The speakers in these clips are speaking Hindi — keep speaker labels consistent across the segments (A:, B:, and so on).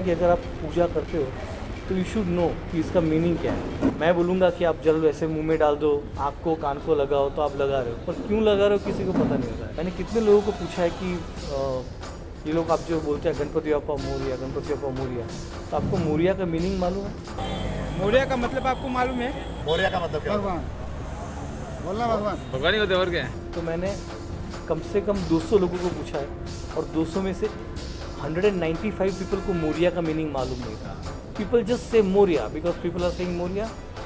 A: है कि अगर आप पूजा करते हो तो यू शुड नो कि इसका मीनिंग क्या है। मैं बोलूँगा कि आप जल वैसे मुंह में डाल दो, आँख को कान को लगाओ, तो आप लगा रहे हो, पर क्यों लगा रहे हो किसी को पता नहीं होता है। मैंने कितने लोगों को पूछा है कि ये लोग आप जो बोलते हैं गणपति बप्पा मोरिया, गणपति बप्पा मोरिया, तो आपको मोरिया का मीनिंग मालूम है?
B: मोरिया का मतलब आपको मालूम है?
C: मोरिया का मतलब क्या?
B: भगवान, बोलना भगवान।
D: भगवान ही होते और क्या है।
A: तो मैंने कम से कम 200 लोगों को पूछा है और 200 में से 195 पीपल को मोरिया का मीनिंग मालूम नहीं था। People just say Morya because people are saying Morya,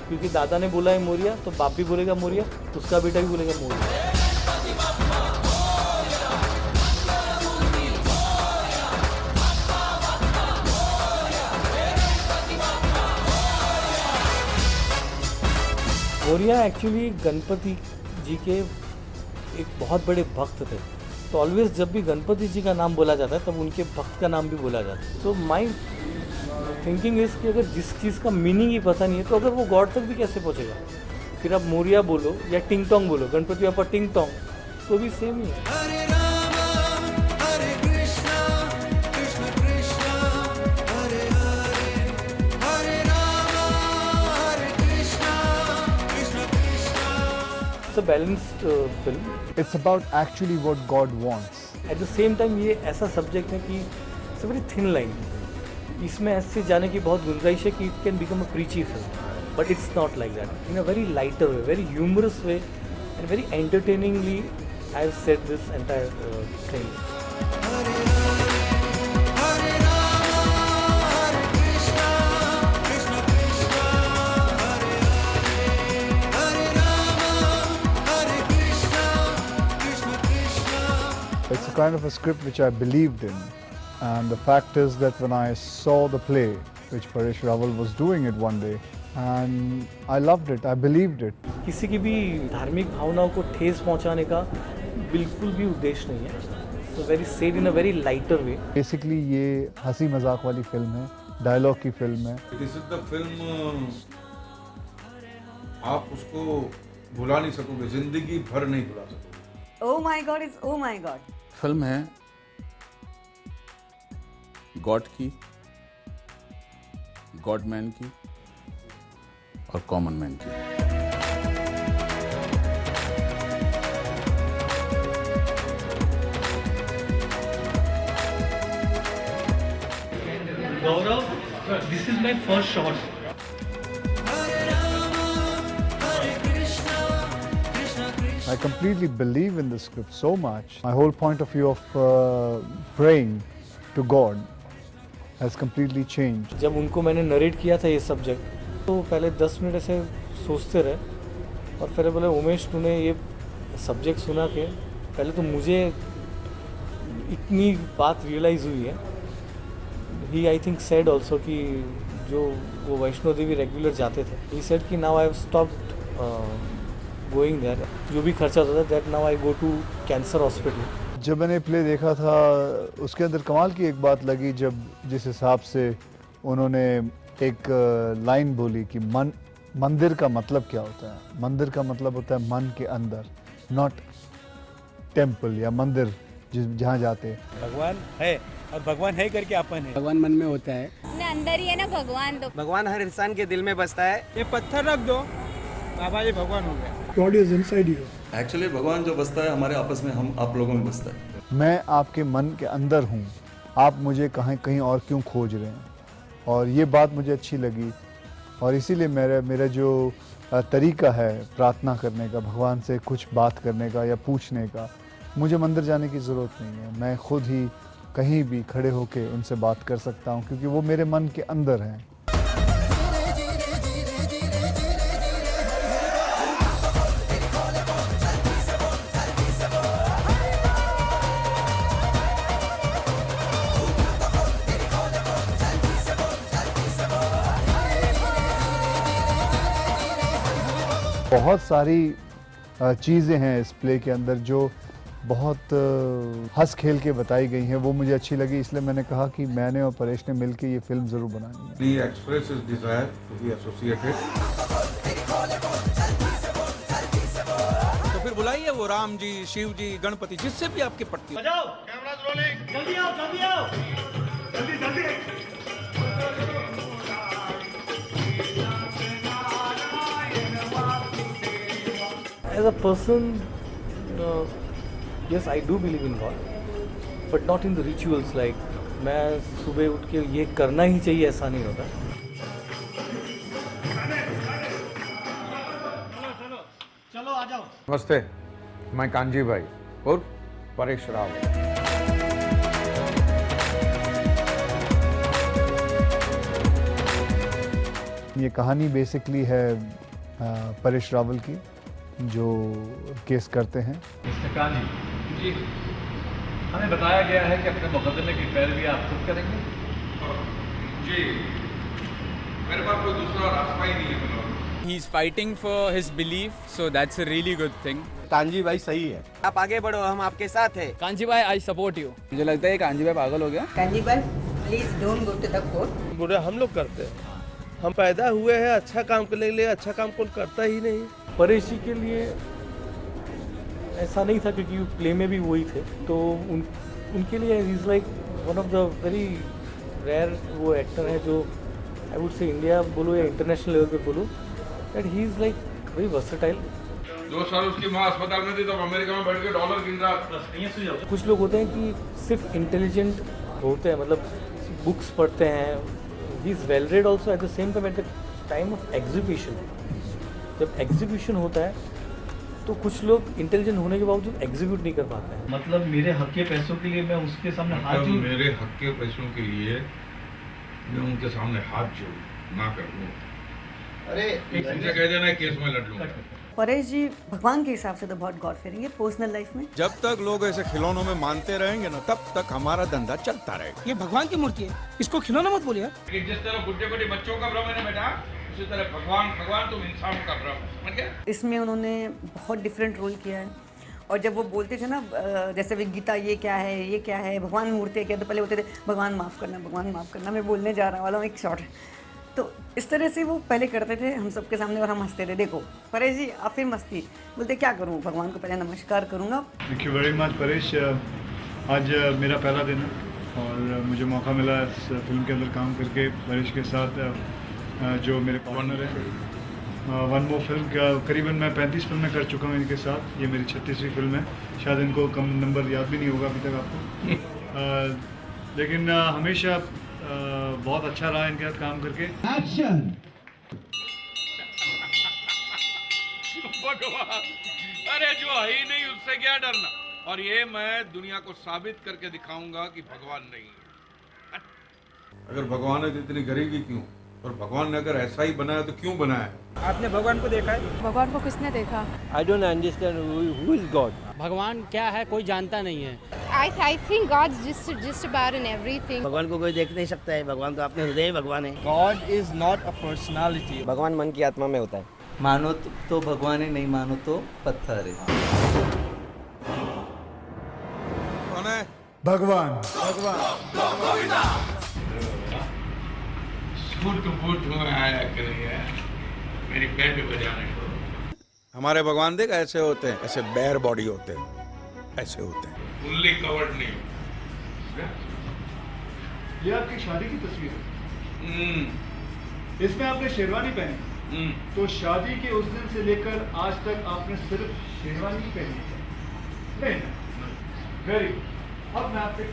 A: क्योंकि दादा ने बोला है मोरिया तो बाप भी बोलेगा मोरिया, उसका बेटा भी बोलेगा मोरिया। मोरिया एक्चुअली गणपति जी के एक बहुत बड़े भक्त थे, तो ऑलवेज जब भी गणपति जी का नाम बोला जाता है तब उनके भक्त का नाम भी बोला जाता है। तो माई थिंकिंग इज कि अगर जिस चीज़ का मीनिंग ही पता नहीं है तो अगर वो गॉड तक भी कैसे पहुंचेगा। फिर आप मोरिया बोलो या टिंग टोंग बोलो, गणपति बापा टिंग टोंग, तो भी सेम ही है। It's a balanced film.
B: It's about actually what God wants.
A: At the same time ये ऐसा सब्जेक्ट है कि it's a very thin line. इसमें ऐसे जाने की बहुत गुंजाइश है कि it can become a preachy film, but it's not like that. In a very lighter way, very humorous way, and very entertainingly, I've said this entire thing.
B: It's a kind of a script which I believed in, and the fact is that when I saw the play, which Paresh Rawal was doing it one day, and I loved it, I believed it.
A: किसी की भी धार्मिक भावनाओं को ठेस पहुंचाने का बिल्कुल भी उद्देश्य नहीं है। So very said in a very lighter way.
B: Basically ये हंसी मजाक वाली फिल्म है, डायलॉग की फिल्म है।
E: दिस इज द फिल्म आप उसको भुला नहीं सकोगे, जिंदगी भर नहीं भुला सकोगे।
F: Oh my God, it's oh my God.
D: Film है गॉड की, गॉड मैन की और कॉमन मैन की।
A: Gaurav, this is my first shot.
B: I completely believe in the script so much. My whole point of view of praying to God has completely changed.
A: जब उनको मैंने नरेट किया था ये सब्जेक्ट तो पहले 10 मिनट ऐसे सोचते रहे और फिर बोले उमेश तूने ये सब्जेक्ट सुना के पहले तो मुझे इतनी बात रियलाइज़ हुई है। He I think said also कि जो वो वैष्णो देवी रेगुलर जाते थे, ही सेड कि now I have stopped going there, जो भी खर्चा होता था that now I go to cancer hospital.
B: जब मैंने प्ले देखा था उसके अंदर कमाल की एक बात लगी, जब जिस हिसाब से उन्होंने एक लाइन बोली कि मंदिर का मतलब क्या होता है। मंदिर का मतलब होता है मन के अंदर, नॉट टेम्पल या मंदिर जहाँ जाते हैं।
G: भगवान है और भगवान है करके अपन है।
H: भगवान मन में होता है,
F: अपने अंदर ही है ना भगवान। तो
H: भगवान हर इंसान के दिल में बसता है।
G: ये पत्थर रख दो, बाबा ये भगवान हो गया।
B: God is inside you.
I: Actually भगवान जो बसता है हमारे आपस में, हम आप लोगों में बसता है।
B: मैं आपके मन के अंदर हूँ, आप मुझे कहीं और क्यों खोज रहे हैं। और ये बात मुझे अच्छी लगी और इसीलिए मेरा जो तरीका है प्रार्थना करने का, भगवान से कुछ बात करने का या पूछने का, मुझे मंदिर जाने की ज़रूरत नहीं है। मैं खुद ही कहीं भी खड़े होकर उनसे बात कर सकता हूँ क्योंकि वो मेरे मन के अंदर हैं। बहुत सारी चीज़ें हैं इस प्ले के अंदर जो बहुत हंस खेल के बताई गई हैं, वो मुझे अच्छी लगी। इसलिए मैंने कहा कि मैंने और परेश ने मिलकर ये फिल्म ज़रूर बनानी है।
E: The express is desire to be associated.
G: तो फिर बुलाइए वो राम जी, शिव जी, गणपति, जिससे भी आपकी पट्टी।
C: कैमरास रोलिंग, जल्दी आओ, जल्दी आओ, जल्दी जल्दी।
A: As a person, yes I do believe in god, but not in the rituals like मैं सुबह उठ के ये करना ही चाहिए ऐसा नहीं होता.
E: नमस्ते, मैं कांजी भाई और परेश रावल.
B: ये कहानी बेसिकली है परेश रावल की, जो केस करते हैं.
C: मिस्टर कांजी जी, हमें बताया गया है कि अपने मुकदमे की पैरवी आप खुद करेंगे.
E: जी, मेरे पास कोई दूसरा रास्ता ही नहीं है.
G: He's fighting for his belief, so that's a really good thing.
H: Kanji भाई सही है. आप आगे बढ़ो, हम आपके साथ हैं.
G: कांजी भाई, I support you. मुझे लगता है कांजी भाई पागल हो गया.
F: Kanjival, please don't go to the court.
J: बुरा हम लोग करते हैं. हम पैदा हुए हैं अच्छा काम करने के लिए, अच्छा काम कौन करता ही नहीं.
A: परेश जी के लिए ऐसा नहीं था क्योंकि प्ले में भी वही थे, तो उनके लिए is like one of the very rare वो एक्टर है जो आई वुड से इंडिया बोलो या इंटरनेशनल लेवल पे बोलो that he is like very versatile.
E: 2 साल उसकी माँ अस्पताल में थी, तब अमेरिका में बैठ के डॉलर गिन रहा था.
A: कुछ लोग होते हैं कि सिर्फ इंटेलिजेंट होते हैं, मतलब बुक्स पढ़ते हैं. He is well read also at the same time. At the time of execution, जब एग्जीक्यूशन होता है तो कुछ लोग इंटेलिजेंट होने के बावजूद एग्जीक्यूट नहीं कर पाते हैं.
C: मतलब मेरे हक के पैसों के लिए मैं उसके सामने हाथ जोड़.
E: मेरे हक के पैसों के लिए मैं उनके सामने हाथ जोड़ ना कर लूँ. अरे उनसे कह देना केस में लड़ लूँगा.
F: परेश जी भगवान के हिसाब से तो बहुत गॉड फेयरिंग है पर्सनल लाइफ में.
G: जब तक लोग ऐसे खिलौनों में मानते रहेंगे ना, तब तक हमारा धंधा चलता रहेगा.
H: ये भगवान की मूर्ति है, इसको खिलौना मत बोलिए.
E: जिस तरह बुढ़े बुढ़े बच्चों का भ्रम है ना बेटा, उसी तरह भगवान तुम इंसान का भ्रम. समझ गए?
F: इसमें उन्होंने बहुत डिफरेंट रोल किया है. और जब वो बोलते थे ना जैसे भी गीता ये क्या है, ये क्या है, भगवान मूर्ति है क्या, तो पहले बोलते थे भगवान माफ़ करना, भगवान माफ़ करना. मैं बोलने जा रहा वाला हूँ एक शॉर्ट. तो इस तरह से वो पहले करते थे हम सबके सामने और हम हंसते थे. देखो परेश जी आप फिर मस्ती बोलते क्या करूँ, भगवान को पहले नमस्कार करूँगा.
B: Thank you very much Paresh. आज मेरा पहला दिन है और मुझे मौका मिला इस फिल्म के अंदर काम करके परेश के साथ, जो मेरे पार्टनर हैं. वन मोर फिल्म का करीबन मैं 35 फिल्में कर चुका हूँ इनके साथ. ये मेरी 36वीं फिल्म है. शायद इनको कम नंबर याद भी नहीं होगा अभी तक आपको. लेकिन हमेशा बहुत अच्छा रहा इनके साथ काम करके.
E: भगवान, अरे जो है ही नहीं उससे क्या डरना. और ये मैं दुनिया को साबित करके दिखाऊंगा कि भगवान नहीं है. अगर भगवान है तो इतनी गरीबी क्यों? और भगवान ने अगर ऐसा ही बनाया तो क्यों बनाया?
H: आपने भगवान को देखा है?
F: भगवान को किसने देखा?
J: I don't understand who is God.
H: भगवान क्या है कोई जानता नहीं है.
F: I think God's just about in everything.
H: भगवान को कोई देख नहीं सकता है. भगवान तो अपने हृदय भगवान है.
J: God is not a personality.
H: भगवान मन की आत्मा में होता है.
K: मानो तो भगवान है, नहीं मानो तो पत्थर है.
G: कौन है?
B: भगवान.
E: फुट में आया करेगा मेरी बैंड बजाने को.
G: हमारे भगवान देख ऐसे होते हैं, ऐसे बेयर बॉडी होते हैं, ऐसे होते हैं.
E: फुल्ली कवर्ड नहीं.
B: ये आपकी शादी की तस्वीर है. इसमें आपने शेरवानी पहनी. तो शादी के उस दिन से लेकर आज तक आपने सिर्फ शेरवानी पहनी है. नहीं. वेरी. अब मैं आपके